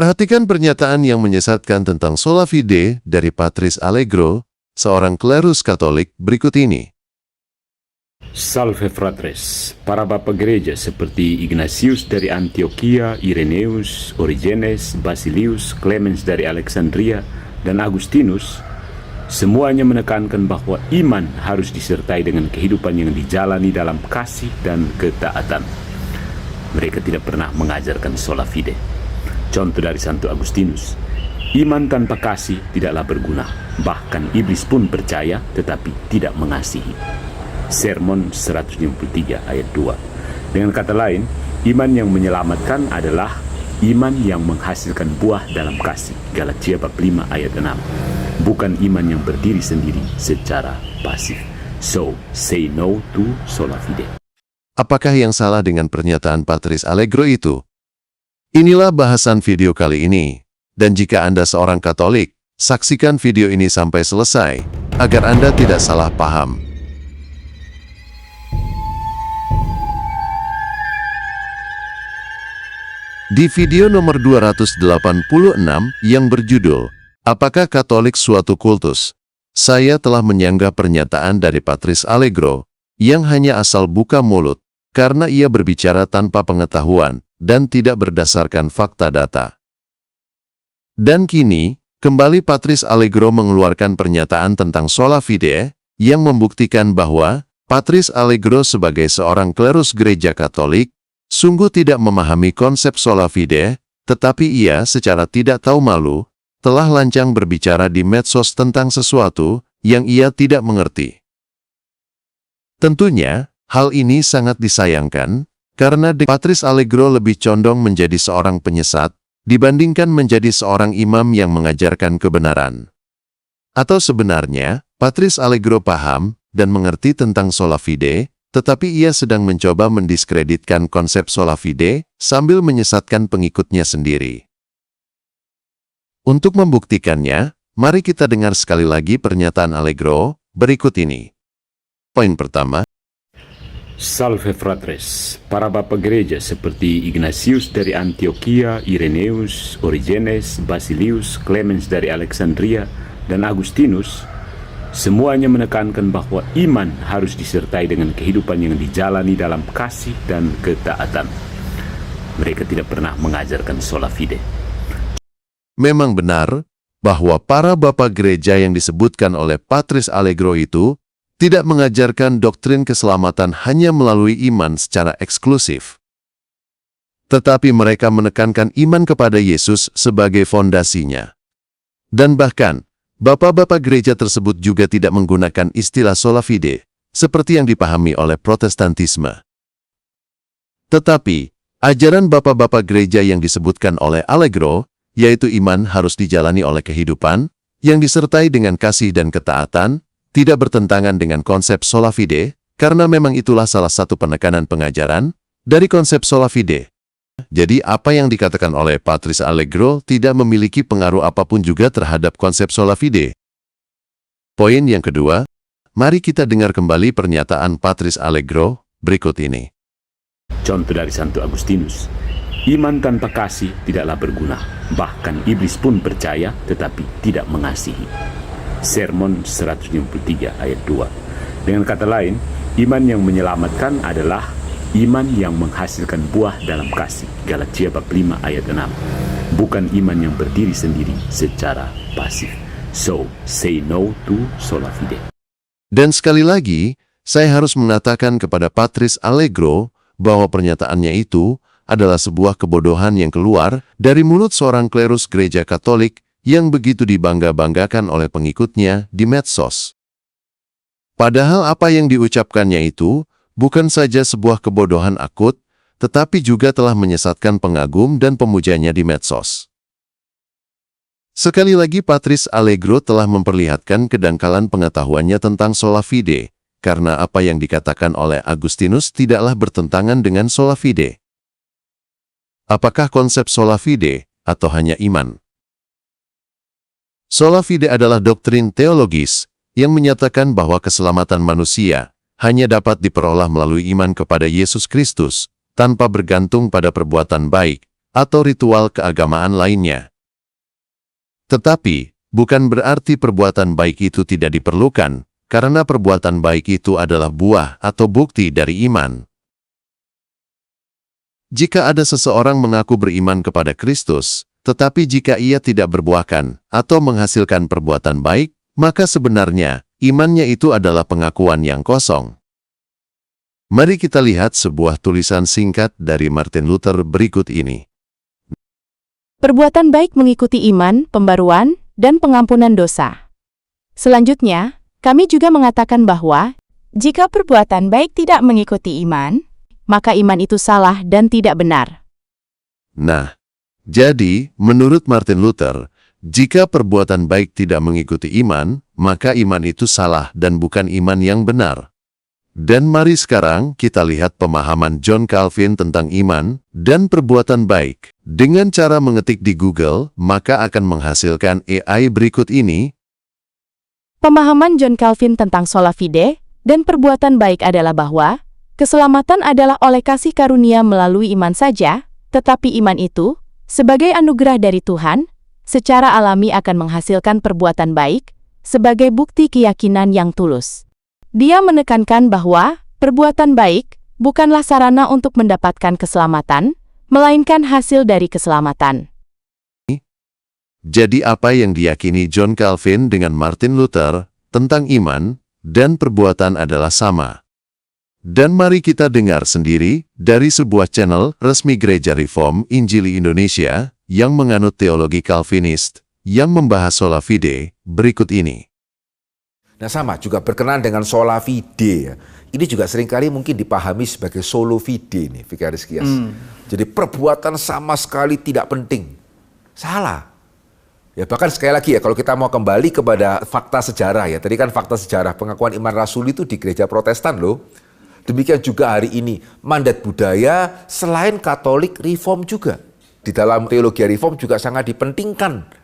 Perhatikan pernyataan yang menyesatkan tentang sola fide dari Patrice Allegro, seorang klerus Katolik berikut ini. Salve fratres, para bapak gereja seperti Ignatius dari Antioquia, Irenaeus, Origenes, Basilius, Clemens dari Alexandria, dan Agustinus, semuanya menekankan bahwa iman harus disertai dengan kehidupan yang dijalani dalam kasih dan ketaatan. Mereka tidak pernah mengajarkan sola fide. Contoh dari Santo Agustinus, iman tanpa kasih tidaklah berguna, bahkan iblis pun percaya tetapi tidak mengasihi. Sermon 153 ayat 2. Dengan kata lain, iman yang menyelamatkan adalah iman yang menghasilkan buah dalam kasih. Galatia bab 5 ayat 6. Bukan iman yang berdiri sendiri secara pasif. So, say no to sola fide. Apakah yang salah dengan pernyataan Patrice Allegro itu? Inilah bahasan video kali ini. Dan jika Anda seorang Katolik, saksikan video ini sampai selesai, agar Anda tidak salah paham. Di video nomor 286 yang berjudul, Apakah Katolik Suatu Kultus? Saya telah menyanggah pernyataan dari Patrice Allegro yang hanya asal buka mulut karena ia berbicara tanpa pengetahuan dan tidak berdasarkan fakta data. Dan kini, kembali Patrice Allegro mengeluarkan pernyataan tentang sola fide yang membuktikan bahwa Patrice Allegro sebagai seorang klerus gereja Katolik sungguh tidak memahami konsep sola fide, tetapi ia secara tidak tahu malu telah lancang berbicara di medsos tentang sesuatu yang ia tidak mengerti. Tentunya, hal ini sangat disayangkan, karena Patrice Allegro lebih condong menjadi seorang penyesat dibandingkan menjadi seorang imam yang mengajarkan kebenaran. Atau sebenarnya, Patrice Allegro paham dan mengerti tentang sola fide, tetapi ia sedang mencoba mendiskreditkan konsep sola fide sambil menyesatkan pengikutnya sendiri. Untuk membuktikannya, mari kita dengar sekali lagi pernyataan Allegro berikut ini. Poin pertama. Salve fratres, para bapak gereja seperti Ignatius dari Antioquia, Irenaeus, Origenes, Basilius, Clemens dari Alexandria, dan Agustinus, semuanya menekankan bahwa iman harus disertai dengan kehidupan yang dijalani dalam kasih dan ketaatan. Mereka tidak pernah mengajarkan sola fide. Memang benar bahwa para bapak gereja yang disebutkan oleh Patrice Allegro itu tidak mengajarkan doktrin keselamatan hanya melalui iman secara eksklusif. Tetapi mereka menekankan iman kepada Yesus sebagai fondasinya. Dan bahkan, bapak-bapak gereja tersebut juga tidak menggunakan istilah sola fide, seperti yang dipahami oleh Protestantisme. Tetapi, ajaran bapak-bapak gereja yang disebutkan oleh Allegro, yaitu iman harus dijalani oleh kehidupan, yang disertai dengan kasih dan ketaatan, tidak bertentangan dengan konsep sola fide, karena memang itulah salah satu penekanan pengajaran dari konsep sola fide. Jadi apa yang dikatakan oleh Patrice Allegro tidak memiliki pengaruh apapun juga terhadap konsep sola fide. Poin yang kedua, mari kita dengar kembali pernyataan Patrice Allegro berikut ini. Contoh dari Santo Agustinus, iman tanpa kasih tidaklah berguna, bahkan iblis pun percaya tetapi tidak mengasihi. Sermon 153 ayat 2. Dengan kata lain, iman yang menyelamatkan adalah iman yang menghasilkan buah dalam kasih. Galatia bab 5 ayat 6. Bukan iman yang berdiri sendiri secara pasif. So, say no to sola fide. Dan sekali lagi, saya harus mengatakan kepada Patrice Allegro bahwa pernyataannya itu adalah sebuah kebodohan yang keluar dari mulut seorang klerus gereja Katolik yang begitu dibangga-banggakan oleh pengikutnya di medsos. Padahal apa yang diucapkannya itu bukan saja sebuah kebodohan akut, tetapi juga telah menyesatkan pengagum dan pemujanya di medsos. Sekali lagi Patrice Allegro telah memperlihatkan kedangkalan pengetahuannya tentang sola fide, karena apa yang dikatakan oleh Agustinus tidaklah bertentangan dengan sola fide. Apakah konsep sola fide atau hanya iman? Sola fide adalah doktrin teologis yang menyatakan bahwa keselamatan manusia hanya dapat diperoleh melalui iman kepada Yesus Kristus, tanpa bergantung pada perbuatan baik, atau ritual keagamaan lainnya. Tetapi, bukan berarti perbuatan baik itu tidak diperlukan, karena perbuatan baik itu adalah buah atau bukti dari iman. Jika ada seseorang mengaku beriman kepada Kristus, tetapi jika ia tidak berbuahkan atau menghasilkan perbuatan baik, maka sebenarnya imannya itu adalah pengakuan yang kosong. Mari kita lihat sebuah tulisan singkat dari Martin Luther berikut ini. Perbuatan baik mengikuti iman, pembaruan, dan pengampunan dosa. Selanjutnya, kami juga mengatakan bahwa, jika perbuatan baik tidak mengikuti iman, maka iman itu salah dan tidak benar. Nah, jadi, menurut Martin Luther, jika perbuatan baik tidak mengikuti iman, maka iman itu salah dan bukan iman yang benar. Dan mari sekarang kita lihat pemahaman John Calvin tentang iman dan perbuatan baik. Dengan cara mengetik di Google, maka akan menghasilkan AI berikut ini. Pemahaman John Calvin tentang sola fide dan perbuatan baik adalah bahwa, keselamatan adalah oleh kasih karunia melalui iman saja, tetapi iman itu, sebagai anugerah dari Tuhan, secara alami akan menghasilkan perbuatan baik, sebagai bukti keyakinan yang tulus. Dia menekankan bahwa perbuatan baik bukanlah sarana untuk mendapatkan keselamatan, melainkan hasil dari keselamatan. Jadi apa yang diyakini John Calvin dengan Martin Luther tentang iman dan perbuatan adalah sama. Dan mari kita dengar sendiri dari sebuah channel resmi Gereja Reform Injili Indonesia yang menganut teologi Calvinist yang membahas sola fide berikut ini. Nah sama, juga berkenaan dengan sola fide ya. Ini juga seringkali mungkin dipahami sebagai solo fide nih, Vikaris Kias. Jadi perbuatan sama sekali tidak penting. Salah. Ya bahkan sekali lagi ya, kalau kita mau kembali kepada fakta sejarah ya. Tadi kan fakta sejarah pengakuan iman rasul itu di gereja Protestan loh. Demikian juga hari ini, mandat budaya selain Katolik, Reform juga. Di dalam teologi Reform juga sangat dipentingkan.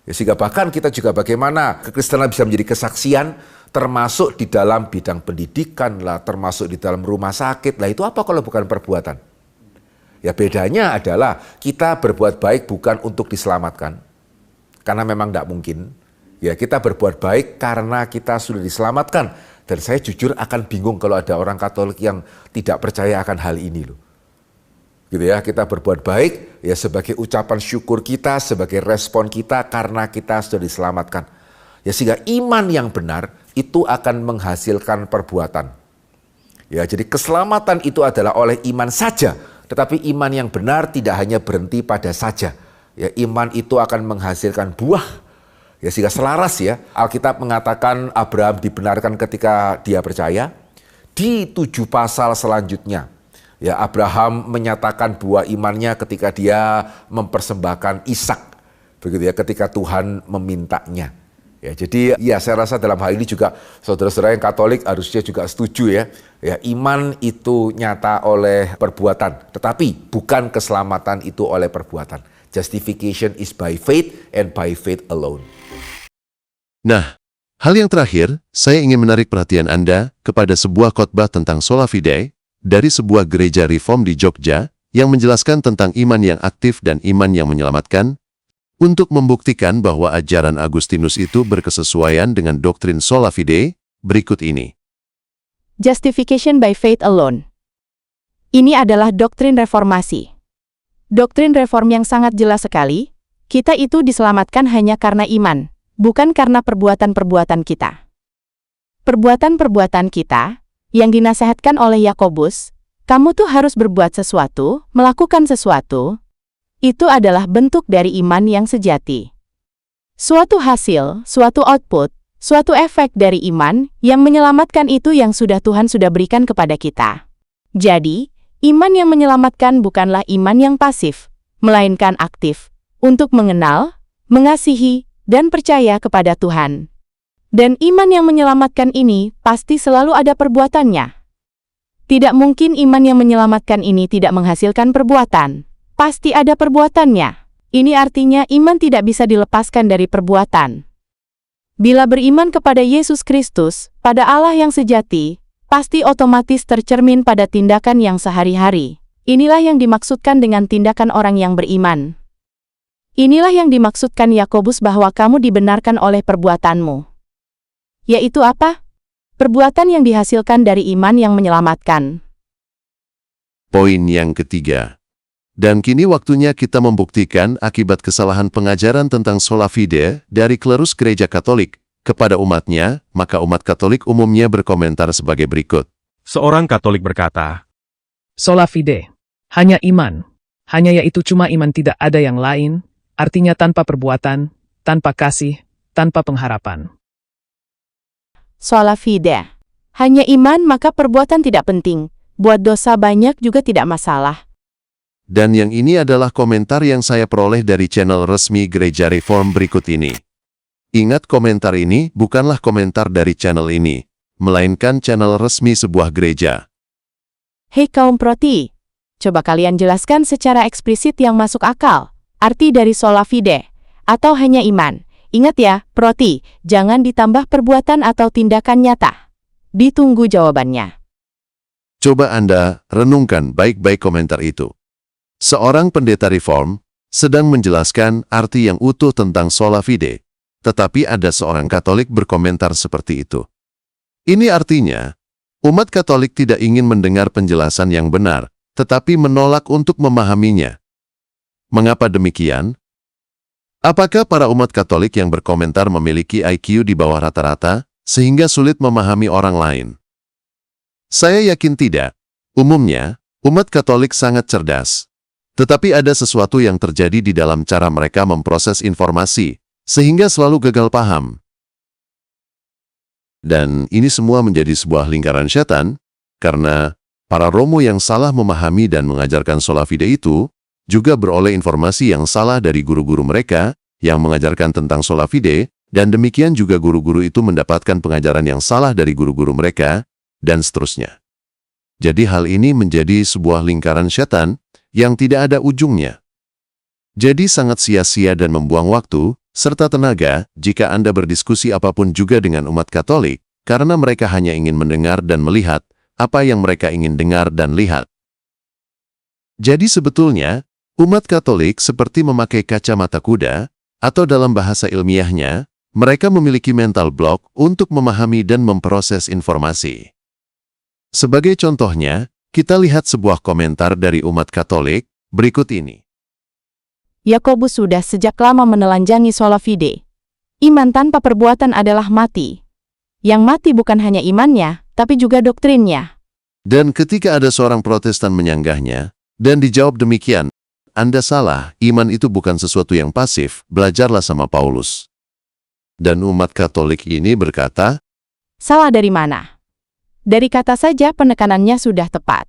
Ya, sehingga bahkan kita juga bagaimana kekristenan bisa menjadi kesaksian, termasuk di dalam bidang pendidikan lah, termasuk di dalam rumah sakit lah, itu apa kalau bukan perbuatan? Ya bedanya adalah kita berbuat baik bukan untuk diselamatkan, karena memang tidak mungkin. Ya kita berbuat baik karena kita sudah diselamatkan. Dan saya jujur akan bingung kalau ada orang Katolik yang tidak percaya akan hal ini loh. Gitu ya, kita berbuat baik ya sebagai ucapan syukur kita, sebagai respon kita karena kita sudah diselamatkan. Ya sehingga iman yang benar itu akan menghasilkan perbuatan. Ya jadi keselamatan itu adalah oleh iman saja, tetapi iman yang benar tidak hanya berhenti pada saja. Ya iman itu akan menghasilkan buah. Ya sehingga selaras ya, Alkitab mengatakan Abraham dibenarkan ketika dia percaya. Di 7 pasal selanjutnya, ya Abraham menyatakan buah imannya ketika dia mempersembahkan Ishak. Begitu ya, ketika Tuhan memintanya. Ya jadi ya saya rasa dalam hal ini juga saudara-saudara yang Katolik harusnya juga setuju ya. Ya iman itu nyata oleh perbuatan, tetapi bukan keselamatan itu oleh perbuatan. Justification is by faith and by faith alone. Nah, hal yang terakhir, saya ingin menarik perhatian Anda kepada sebuah khotbah tentang sola fide dari sebuah gereja Reform di Jogja yang menjelaskan tentang iman yang aktif dan iman yang menyelamatkan untuk membuktikan bahwa ajaran Agustinus itu berkesesuaian dengan doktrin sola fide berikut ini. Justification by faith alone. Ini adalah doktrin reformasi. Doktrin reform yang sangat jelas sekali, kita itu diselamatkan hanya karena iman, bukan karena perbuatan-perbuatan kita. Perbuatan-perbuatan kita, yang dinasihatkan oleh Yakobus, kamu tuh harus berbuat sesuatu, melakukan sesuatu, itu adalah bentuk dari iman yang sejati. Suatu hasil, suatu output, suatu efek dari iman yang menyelamatkan itu yang Tuhan sudah berikan kepada kita. Jadi, iman yang menyelamatkan bukanlah iman yang pasif, melainkan aktif, untuk mengenal, mengasihi, dan percaya kepada Tuhan. Dan iman yang menyelamatkan ini pasti selalu ada perbuatannya. Tidak mungkin iman yang menyelamatkan ini tidak menghasilkan perbuatan. Pasti ada perbuatannya. Ini artinya iman tidak bisa dilepaskan dari perbuatan. Bila beriman kepada Yesus Kristus, pada Allah yang sejati, pasti otomatis tercermin pada tindakan yang sehari-hari, Inilah yang dimaksudkan dengan tindakan orang yang beriman. Inilah yang dimaksudkan Yakobus bahwa kamu dibenarkan oleh perbuatanmu. Yaitu apa? Perbuatan yang dihasilkan dari iman yang menyelamatkan. Poin yang ketiga. Dan kini waktunya kita membuktikan akibat kesalahan pengajaran tentang sola fide dari klerus gereja Katolik kepada umatnya, maka umat Katolik umumnya berkomentar sebagai berikut. Seorang Katolik berkata, Sola fide, hanya iman. Hanya yaitu cuma iman, tidak ada yang lain, artinya tanpa perbuatan, tanpa kasih, tanpa pengharapan. Sola fide. Hanya iman maka perbuatan tidak penting. Buat dosa banyak juga tidak masalah. Dan yang ini adalah komentar yang saya peroleh dari channel resmi Gereja Reform berikut ini. Ingat, komentar ini bukanlah komentar dari channel ini, melainkan channel resmi sebuah gereja. Hei kaum proti, coba kalian jelaskan secara eksplisit yang masuk akal, arti dari sola fide, atau hanya iman. Ingat ya, proti, jangan ditambah perbuatan atau tindakan nyata. Ditunggu jawabannya. Coba Anda renungkan baik-baik komentar itu. Seorang pendeta reform sedang menjelaskan arti yang utuh tentang sola fide, tetapi ada seorang Katolik berkomentar seperti itu. Ini artinya, umat Katolik tidak ingin mendengar penjelasan yang benar, tetapi menolak untuk memahaminya. Mengapa demikian? Apakah para umat Katolik yang berkomentar memiliki IQ di bawah rata-rata, sehingga sulit memahami orang lain? Saya yakin tidak. Umumnya, umat Katolik sangat cerdas. Tetapi ada sesuatu yang terjadi di dalam cara mereka memproses informasi, sehingga selalu gagal paham. Dan ini semua menjadi sebuah lingkaran setan, karena para Romo yang salah memahami dan mengajarkan sola fide itu, juga beroleh informasi yang salah dari guru-guru mereka, yang mengajarkan tentang sola fide, dan demikian juga guru-guru itu mendapatkan pengajaran yang salah dari guru-guru mereka, dan seterusnya. Jadi hal ini menjadi sebuah lingkaran setan, yang tidak ada ujungnya. Jadi sangat sia-sia dan membuang waktu, serta tenaga, jika Anda berdiskusi apapun juga dengan umat Katolik, karena mereka hanya ingin mendengar dan melihat apa yang mereka ingin dengar dan lihat. Jadi sebetulnya, umat Katolik seperti memakai kacamata kuda, atau dalam bahasa ilmiahnya, mereka memiliki mental block untuk memahami dan memproses informasi. Sebagai contohnya, kita lihat sebuah komentar dari umat Katolik berikut ini. Yakobus sudah sejak lama menelanjangi sola fide. Iman tanpa perbuatan adalah mati. Yang mati bukan hanya imannya, tapi juga doktrinnya. Dan ketika ada seorang Protestan menyanggahnya, dan dijawab demikian, Anda salah, iman itu bukan sesuatu yang pasif, belajarlah sama Paulus. Dan umat Katolik ini berkata, Salah dari mana? Dari kata saja penekanannya sudah tepat.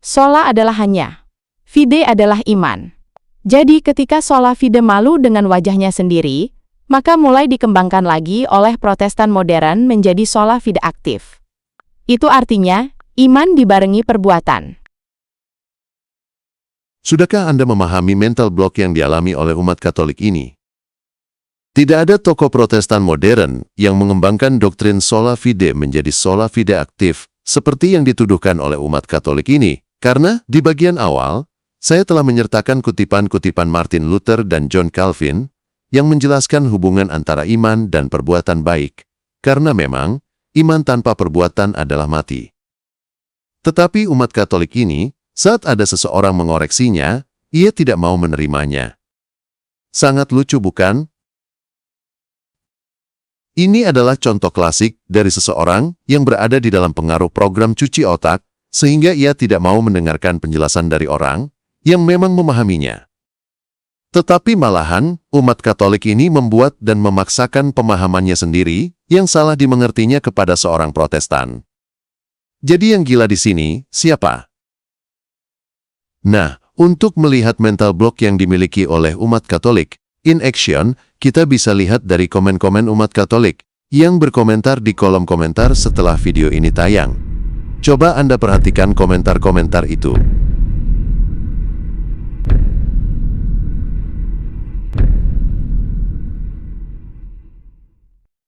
Sola adalah hanya. Fide adalah iman. Jadi ketika sola fide malu dengan wajahnya sendiri, maka mulai dikembangkan lagi oleh Protestan modern menjadi sola fide aktif. Itu artinya, iman dibarengi perbuatan. Sudahkah Anda memahami mental block yang dialami oleh umat Katolik ini? Tidak ada tokoh Protestan modern yang mengembangkan doktrin sola fide menjadi sola fide aktif, seperti yang dituduhkan oleh umat Katolik ini, karena di bagian awal, saya telah menyertakan kutipan-kutipan Martin Luther dan John Calvin, yang menjelaskan hubungan antara iman dan perbuatan baik, karena memang, iman tanpa perbuatan adalah mati. Tetapi umat Katolik ini, saat ada seseorang mengoreksinya, ia tidak mau menerimanya. Sangat lucu bukan? Ini adalah contoh klasik dari seseorang yang berada di dalam pengaruh program cuci otak, sehingga ia tidak mau mendengarkan penjelasan dari orang yang memang memahaminya. Tetapi malahan, umat Katolik ini membuat dan memaksakan pemahamannya sendiri yang salah dimengertinya kepada seorang Protestan. Jadi yang gila di sini, siapa? Nah, untuk melihat mental block yang dimiliki oleh umat Katolik, in action, kita bisa lihat dari komen-komen umat Katolik yang berkomentar di kolom komentar setelah video ini tayang. Coba Anda perhatikan komentar-komentar itu.